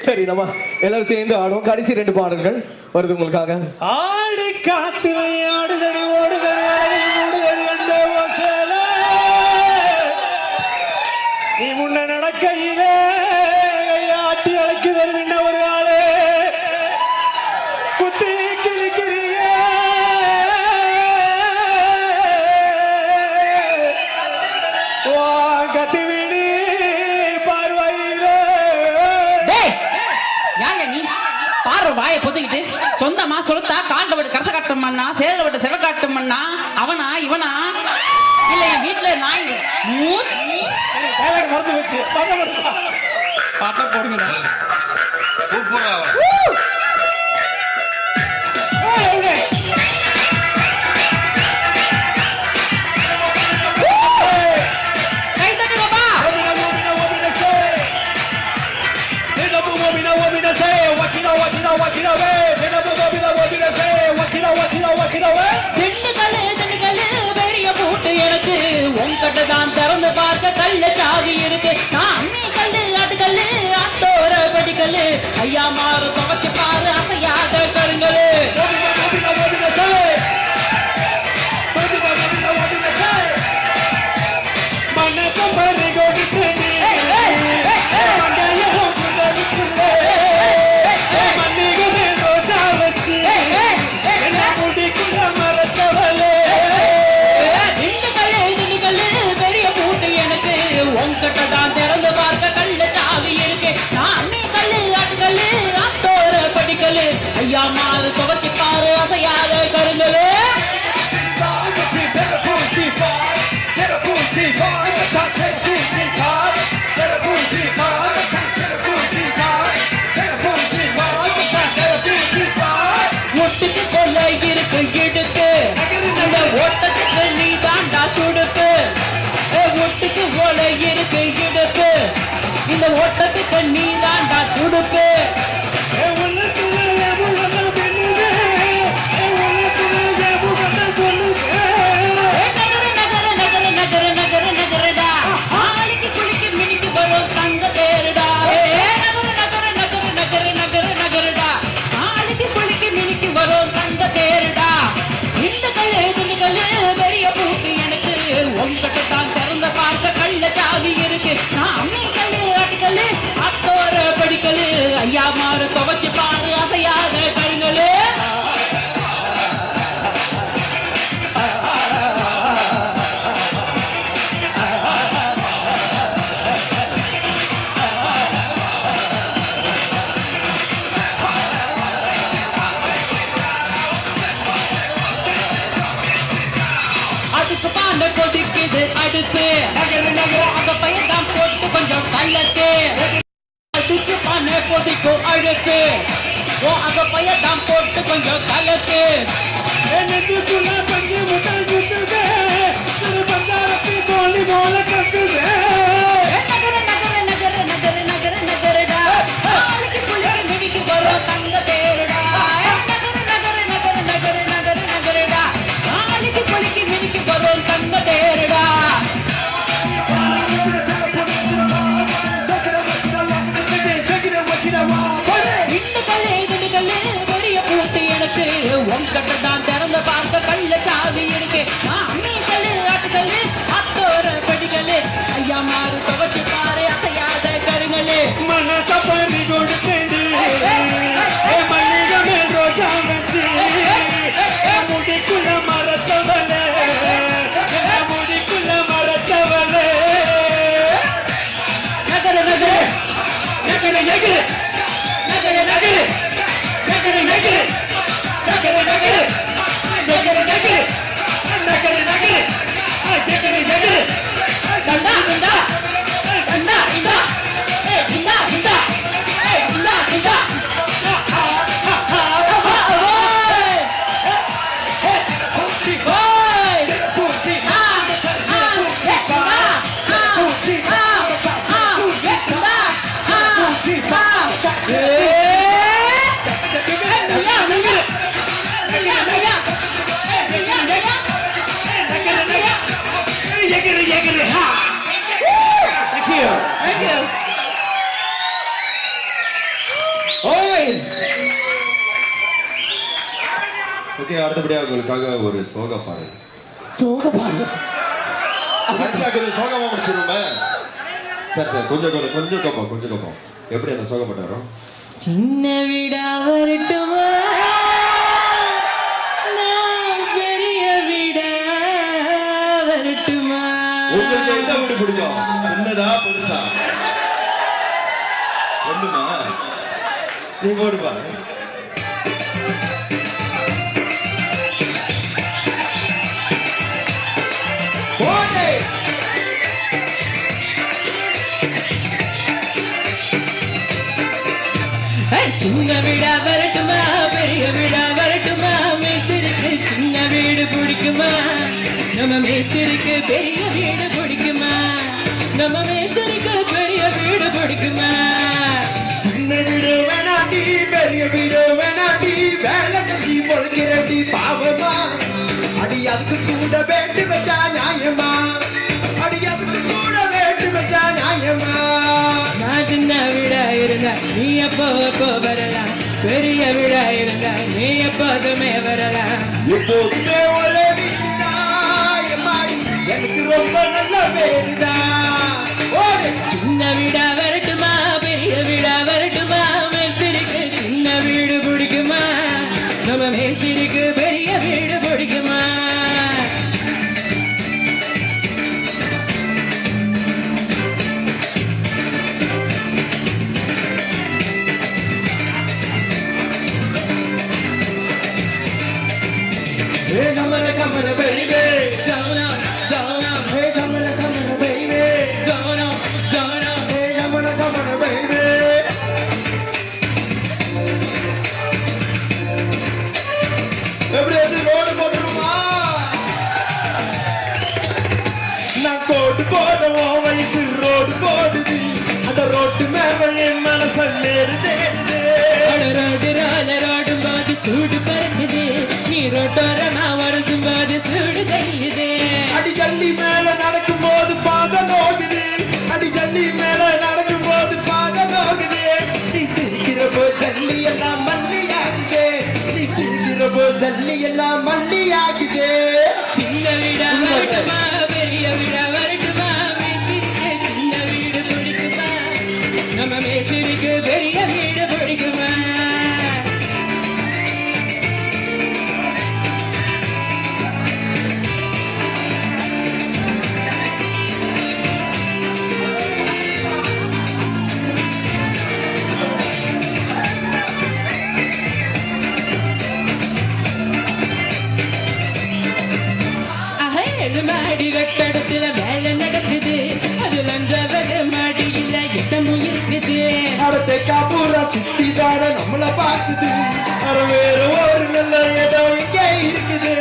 சரி நம்ம எல்லாரும் சேர்ந்து ஆடுவோம். கடைசி 2 பாடல்கள் வருது உங்களுக்காக. ஆடி காத்திரை ஆடுதடி ஓடுதடி நீ முன்ன நடக்கையிலே ஆட்டி அழைக்குதல் நின்ன ஒரு ஆளு குத்தி கிழிக்கிறிய கத்தி வீடு பார்வையிலே நீ பாரு வாயை பொத்துக்கிட்டு சொந்தமா சொலுத்தா காண்ட விட்டு கரச காட்டுமண்ணா சேல விட்டு செவ காட்டுமண்ணா அவனா இவனா இல்ல என் வீட்டுல நாய் மறந்து வச்சு பாட்டா போடுங்கடா. எனக்கு உங்ககிட்ட தான் திறந்து பார்க்க கல்ல சாவி இருக்கு. அம்மி கல்லு அது கல்லு அத்தோர படிக்கல்லு ஐயா மாறு துவச்சு பாரு அசையாத கருங்கல்லு. உங்ககிட்ட தான் திறந்து பார்க்க கல்ல சாவி இருக்கு. அம்மி கல்லு அது கல்லு அத்தோர படிக்கல்லு ஐயா மாறு துவச்சு பாரு அசையாத கருங்கல்லு. ஒட்டுக்கு கொள்ள இருக்கு இடுக்கு இந்த ஓட்டத்துக்கு நீ தாண்டா துடுக்கு. ஒட்டுக்கு ஓல இருக்கு இடுக்கு இந்த ஓட்டத்துக்கு நீ தாண்டா துடுக்கு. ஐயா மாறு துவச்சு பாரு அசையாத கருங்கல்லு. அதுக்கு பாண்ட கொதிக்குது அடுத்து அந்த பையன் தான் போட்டு கொஞ்சம் கல்லத்து அதுக்கு பானை பொடிக்கும் அழுக்கு அந்த பையன் தான் போட்டு கொஞ்சம் கலக்கு எனக்குள்ள பஞ்சு முட்டை சுத்துது பந்தாரத்தி தோழி போல கத்துது. நகர நகர நகர நகர நகர நகரடா நாளைக்கு புள்ளைக்கு மிடிக்கு வரும் தங்க தேருடா. நகர நகர நகர நகர நகர நகரடா நாளைக்கு புள்ளைக்கு மிடிக்கு வரும் தங்க தேருடா. உங்ககிட்ட தான் திறந்து பார்க்க கல்ல சாவி இருக்கு. அம்மி கல்லு ஆட்டுக்கல்லு அத்தோர படிக்கல்லு ஐயா மாறு துவச்சு பாரு அசையாத கருங்கல்லு. மனச பறி கொடுத்தேன் மல்லிகமே ரோஜா வச்சு முடிக்குள்ள மரத்தவளே முடிக்குள்ள மரத்தவளே. நகர நகர நகர நகர நகர நகர நகர நகர நகர நகர நகர நகர நகர நகர கண்டா கண்டா கண்டா இந்தா இந்தா இந்தா இந்தா இந்தா ஸ்டைல். ஓகே, அடுத்தபடியாக உங்களுக்காக ஒரு சோக பாடல். சோக பாடல். கொஞ்சம் சோகமா முடிச்சிருமே. சரி சரி, கொஞ்சம் கோப்பம். எப்படி அந்த சோகப்பட்டு வரும்? சின்ன வீடா வரட்டுமா, நான் பெரிய வீடா வரட்டுமா? உங்களுக்கு எந்த வீடு பிடிக்கும்? சின்னதா பெருசா? ஒண்ணுமா? நீ போடுப்பா. போடே. சின்ன வீடா வரட்டுமா, பெரிய வீடா வரட்டுமா? மேஸ்திரிக்கு சின்ன வீடு பிடிக்குமா, நம்ம மேஸ்திரிக்கு பெரிய வீடு பிடிக்குமா? நம்ம மேஸ்திரிக்கு பெரிய வீடு பிடிக்குமா? சின்ன வீடு வேணாண்டி, பெரிய வீடு வேணாண்டி, வேலை கட்டி பொழுகிறடி பாவமா. அடி அதுக்கு கூட வேட்டு வச்சா நியாயமா, அடி அதுக்கு கூட வேட்டு வச்சா நியாயமா. நான் சின்ன வீடா இருந்தா நீ எப்போ வரலாம், பெரிய வீடா இருந்தா நீ எப்போதுமே வரலாம். எப்போதுமே ஒரே வீடுதான் எம்மாடி, எனக்கு ரொம்ப நல்ல பேருதான். சின்ன வீடா வரட்டுமா, பெரிய வீடா வரட்டுமா? மேஸ்திரிக்கு சின்ன வீடு பிடிக்குமா, நம்ம மேஸ்திரிக்கு பெரிய வீடு பிடிக்குமா? Hey, come on, baby. Down up, down up, Hey, come on, baby. down up, down up. Hey, come on, baby. எப்படியாவது ரோடு போட்டுருமா? நான் கோடு போடுவோம், வயசு ரோடு போடுது, அந்த ரோட்டு மேல என் மனச நேரு தேடுது. ரோடும் போது சூடு பறக்குது, நீ ரோட்டோரமா வருசும் போது சூடு தையுது. அடி ஜல்லி மேல நடக்கும் போது பாத நோகுது, அடி ஜல்லி மேல நடக்கும் போது பாத நோகுது. நீ சிரிக்கிறப்போ ஜல்லி எல்லாம் மல்லி ஆகுது, நீ சிரிக்கிறப்போ ஜல்லி எல்லாம் மல்லி ஆகுது. சின்ன வீடா வரட்டுமா, பெரிய வீடா வரட்டுமா? மேஸ்திரிக்கு சின்ன வீடு பிடிக்குமா, நம்ம மேஸ்திரிக்கு பெரிய வீடு பிடிக்குமா? மாடி கட்டடத்துல வேலை நடக்குது, அது லஞ்சவர மாடி இல்ல இடமும் இருக்குது. அடுத்த காபூரா சுத்தி தாட நம்மள பார்க்குது, அட வேற ஒரு நல்ல இடம் இங்கே இருக்குது.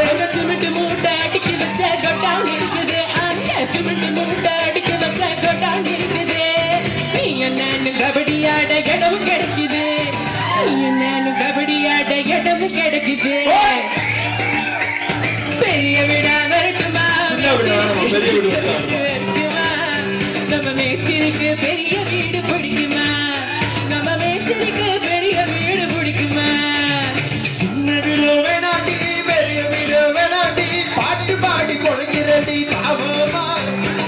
அங்க சிமெண்ட் மூட்டை அடிக்க வச்ச கொட்டான் இருக்குது, அங்க சிமெண்ட் மூட்டை அடிக்க வச்ச கொட்டான் இருக்குது. நீ என்னன்னு கபடி ஆட இடமும் கிடைக்குது, நீ என்னன்னு கபடி ஆட இடமும் கிடைக்குது. பெரிய வீடா வரட்டுமா, பெரிய வீடு வரட்டுமா? நம்ம மேஸ்திரிக்கு பெரிய வீடு பிடிக்குமா, நம்ம மேஸ்திரிக்கு பெரிய வீடு பிடிக்குமா? சின்ன வீடு வேணாண்டி, பெரிய வீடு வேணாண்டி, பாட்டு பாடி கொழுங்கிறடி பாவமா.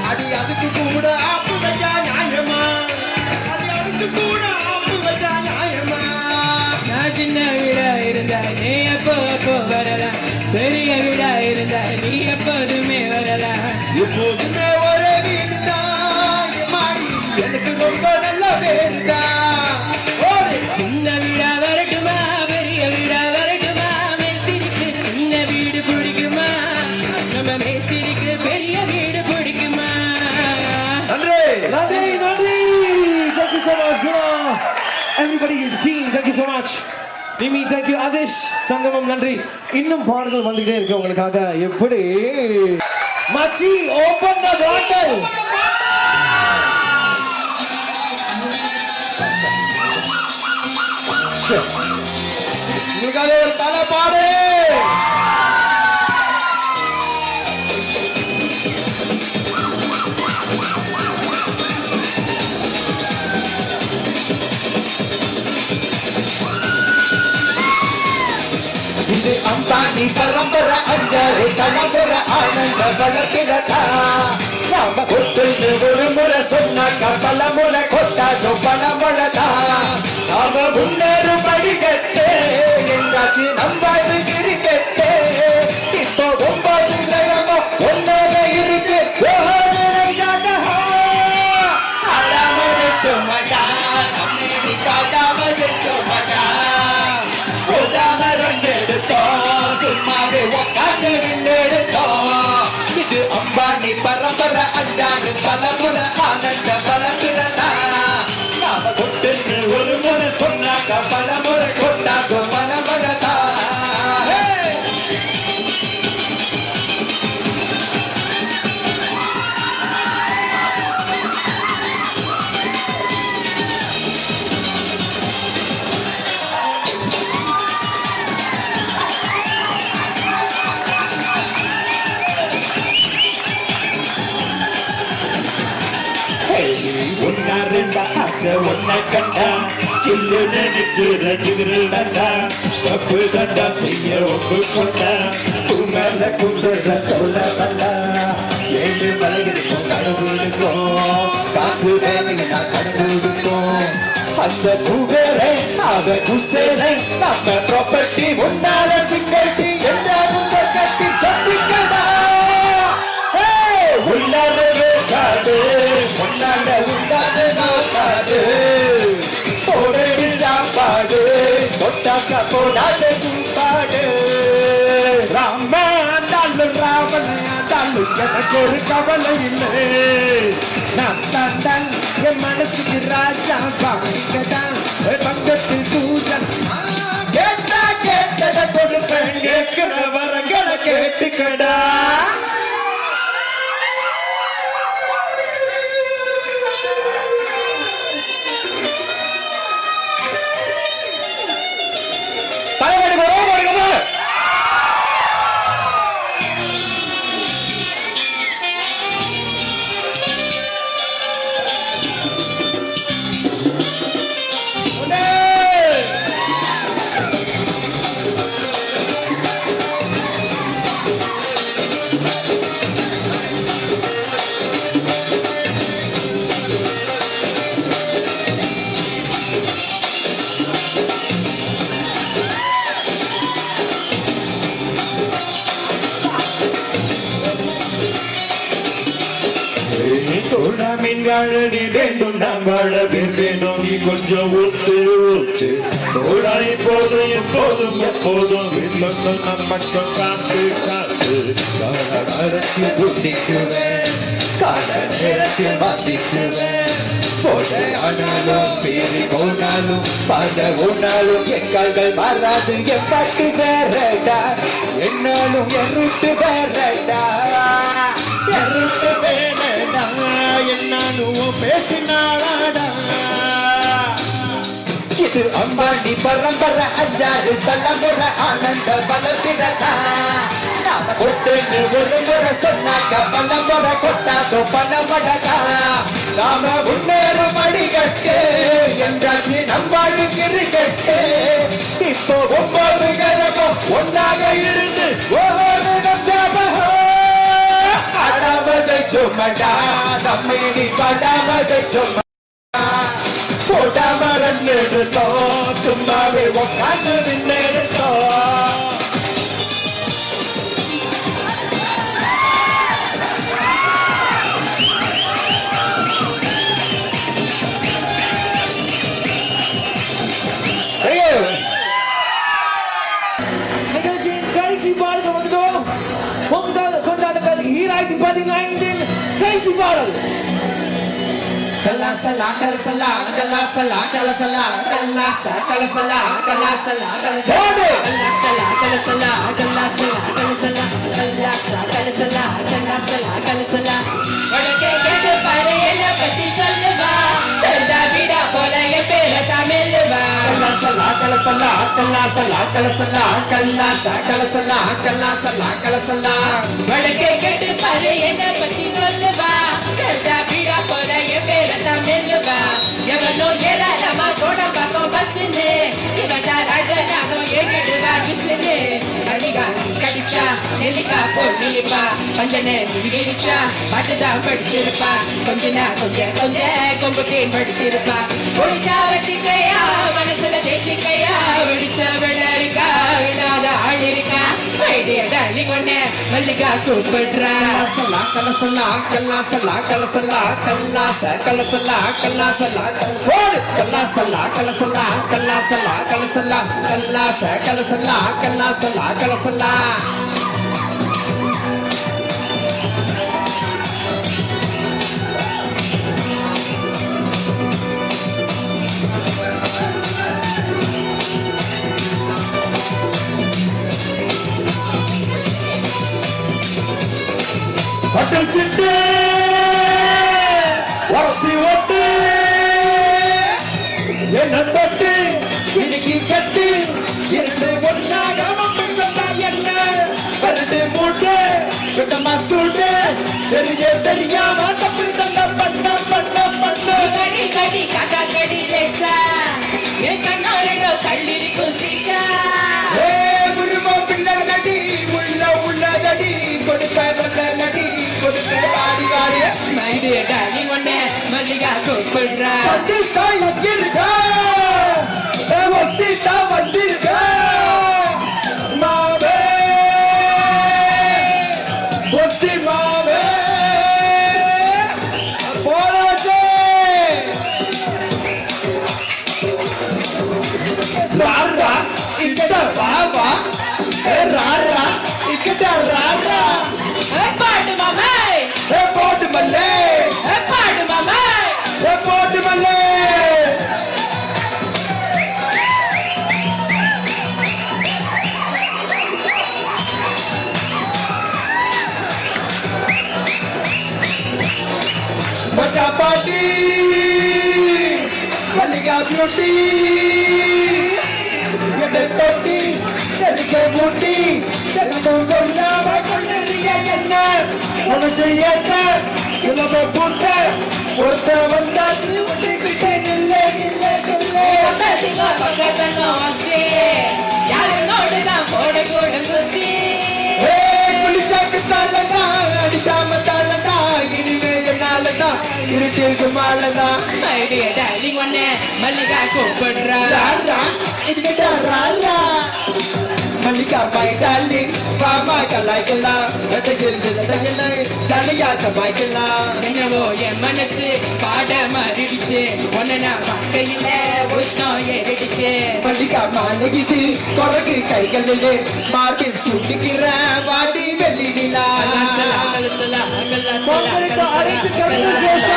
அடி அதுக்கு கூட ஆப்பு வச்சா நியாயமா, அடி அதுக்கு கூட ஆப்பு வச்சா நியாயமா. நான் சின்ன வீடா இருந்தா நீ எப்போ வரலாம், பெரிய வீடா இருந்தா நீ எப்போதுமே வரலாம். எப்போதுமே ஒரே வீடுதான் எம்மாடி, எனக்கு ரொம்ப நல்ல பேருதான். சின்ன வீடா வரட்டுமா, பெரிய வீடா வரட்டுமா? மேஸ்திரிக்கு சின்ன வீடு பிடிக்குமா, நம்ம மேஸ்திரிக்கு பெரிய வீடு பிடிக்குமா? நன்றி. Thank you so much, Guna. Everybody in the team, thank you so much. Mimi, thank you. Adish, Sangamam, நன்றி. இன்னும் பாடல்கள் வந்துகிட்டே இருக்கு உங்களுக்காக. எப்படி மச்சி ஓபன் தி பாட்டில். உங்களுக்காக ஒரு தலை பாடு. அம்பானி பரம்பரை அஞ்சாறு தலைமுறை ஆனந்த பலப்பிரதா நாம கொட்டுன்னு ஒரு முறை சொன்னாக்க பலமுறை கொட்டாடும் பலமுறைதா நாம முன்னேறும் படிக்கட்டு என்றாச்சு நம்ம கிரிக்கெட்டு இப்போ 9 கிரகமும் ஒன்னாக இருக்கு சுமடா நம்மி காட்டாம சுமடா போதாம ரெண்டு எடுத்தோம் சும்மாவே உட்காந்து எடுத்தோம் இது அம்பானி பரம்பரை அஞ்சாறு பலமுறை ஆனந்த பலமுறைதா நாம கொட்டுன்னு ஒரு முறை சொன்னாக்க பலமுறை கொண்டாங்க பலமுறைதா ஒன்னா ரெண்டா ஆசை ஒன்ன கண்டா சில்லு நினைக்கிற சிகிரு நண்டா தப்பு தண்டா செய்ய ஒப்பு கொண்டா குமர குன்ற சொல்ல வந்தா ஏழு மலைகளுக்கும் கடவுளுக்கும் காசு தேவையா கடவுளுக்கும் அந்த குபேரை அவன் குசேரை நம்ம ப்ராப்பர்ட்டி முன்னால சிங்கட்டி என்றாலும் கட்டி சந்திக்கடா உள்ளாரவே காடு முன்னால உள்ளாத நாக்காடு போடடி சாப்பாடு தொட்டாக்க போடாத கூப்பாடு ராம ஆண்டாலும் ராவண ஆண்டாலும் எனக்கு ஒரு கவலை இல்லை நான் தான் என் மனசுக்கு ராஜா பாடிக்கதான் பங்கத்தில் பூஜன் கேட்டா கேட்டதை கொடுப்பேன் கேட்கிற வரங்களை கேட்டுக்கடா மீன்காழடி வேண்டும் நாம் வாழ வேண்டும் நீ கொஞ்சம் ஊத்து ஊத்து தோழாய் போதும் எப்போதும் எப்போதும் மக்கள் காத்து காத்து காலத்தில் குட்டிக்குவேன் கால நேரத்தில் மாத்திக்குவேன் போனாலும் பேரி போனாலும் பாத போனாலும் எங்கள் மாறாது என் பாட்டு வேறடா என்னாலும் என் ரூட்டு வேறடா என் ரூட்டு வேறடா என்னாலும் பேசினாடா இது அம்பானி பரம்பரை அஞ்சாறு தலைமுறை ஆனந்த பலப்பிரதா நாம கொட்டுன்னு ஒரு முறை சொன்னாக்க பலமுறை கொட்டாதோ பலமடதா நாம முன்னேறும் அடிகட்டு என்றாச்சு நம்பாடு கிரிக்கெட்டு இப்போ 9 கிரகம் ஒன்னாக இருந்து ஒவ்வொரு ஆடாமதை சுமடா நம்மை நீ படாமதை சுமடா போடாம ரன் எடுத்தோம் சும்மாவே உட்காந்து நின்னெடுத்தோம் நிகழ்ச்சியின் கடைசி பாடல் வந்துட்டோம். கொண்டாடுங்கள் 2015 கடைசி பாடல். கலாசலா கலசலா கலாசலா கலசலா கலாசா கலசலா கலாசலா கலசலா கலாசலா கலசலா கலாசலா கலசலா கலாசா கலசலா கலாசலா கலசலா வடக்கே கேட்டு பாரு என்ன பத்தி சொல்லுவா செல்தா விடா போல என் பேர தமிழ்வா கலாசலா கலசலா கலாசலா கலசலா கலாசா கலசலா கலாசலா கலசலா வடக்கே கேட்டு பாரு என்ன பத்தி சொல்லுவா செல்தா விடா போல என் பேர தமிழ்வா எவனோ ஏராளமா தோட பக்கம் பஸ்ஸுன்னு இவன் ராஜனாகும் எங்கிடுவா கிசுன்னு அடிகா பொண்ணிருப்பா பஞ்சனை விரிச்சா பாட்டுதான் படிச்சிருப்பா கொஞ்சனா கொஞ்சம் கொஞ்சம் கொம்பு தேன் படிச்சிருப்பா ஒழிச்சா வச்சுக்கையா மனசுல தேய்ச்சிக்கையா விடிச்ச விட இருக்கா விடாத ஆள் இருக்கா ஐடியா டாலி கொண்ட மல்லிகா கூப்பிடுறா கலசலா கலசலா கல்லாசலா கலசலா கல்லாச கலசலா கல்லாசலா போடு கல்லாசலா கலசலா கல்லாசலா கலசலா கல்லாச கலசலா கல்லாசலா கலசலா பட்டுச்சிட்டு உரசி ஓட்டு என்ன தொட்டு இன்னைக்கு கட்டு இரண்டு ஒன்னாக மட்டும் சொன்னா என்ன பரண்டு மூட்டு விட்டமா சூட்டு தெரியாம தப்பு தந்த பண்ண பண்ண பண்ண கடி கடி காக்கா கடி லேசா என் கண்ணோரோ கள்ளிருக்கும் சீஷா ஏ முருமோ பிள்ளை நடி உள்ள உள்ளதடி கொடுப்ப வல்ல நடி கொடுப்ப வாடி வாடி மைடிய டாலி ஒண்ணே மல்லிகா கூப்பிடுறா சந்தித்தா எங்கிருக்கா வந்தித்தா வந்திருக்கா மாவே ஒஸ்தி மாவே போராட்டே ராரா இக்கட வாவா ராரா இக்கட ராரா பாட்டு மாமே போட்டு மல்லே பாட்டு மாமே போட்டு மல்லே மச்சா பாட்டி மல்லிகா பியூட்டி என்ன தொட்டி எனக்கு மூட்டி கொண்டாம கொண்டிருக்க என்ன உனக்கு ஏற்ற உலக பூட்ட ஒருத்த வந்தாச்சு ஒட்டிக்கிட்ட நில்ல நில்ல நில்ல சிங்கம் பக்கத்தங்கம் வஸ்தி யாரு நோடுதான் போட கூட குஸ்தி குளிச்சாக்கு தாளதான் அடிக்காம தாளதான் இனிமே என்னாலதான் இருட்டிற்கு மாலதான் மைடிய டாலி ஒண்ணே மல்லிகா கூப்பிடுறா ராரா இதுகிட்ட ராரா மல்லிகா மை டார்லிங் வாமா கலாய்க்கலா தகையில தலையாக்க பாய்க்கலாம் என்னவோ என் மனசு பாட மாறிடுச்சு ஒன்ன நான் பார்க்கையில உஷ்ணம் ஏறிடுச்சு மல்லிகா மாலகிது குரகு கைகளிலே மார்பில் சுட்டுகிற வாடி வெள்ளிடிலா கல்லா, கல்லா, கல்லா, கல்லா, கல்லா, கல்லா, கல்லா, கல்லா, கல்லா,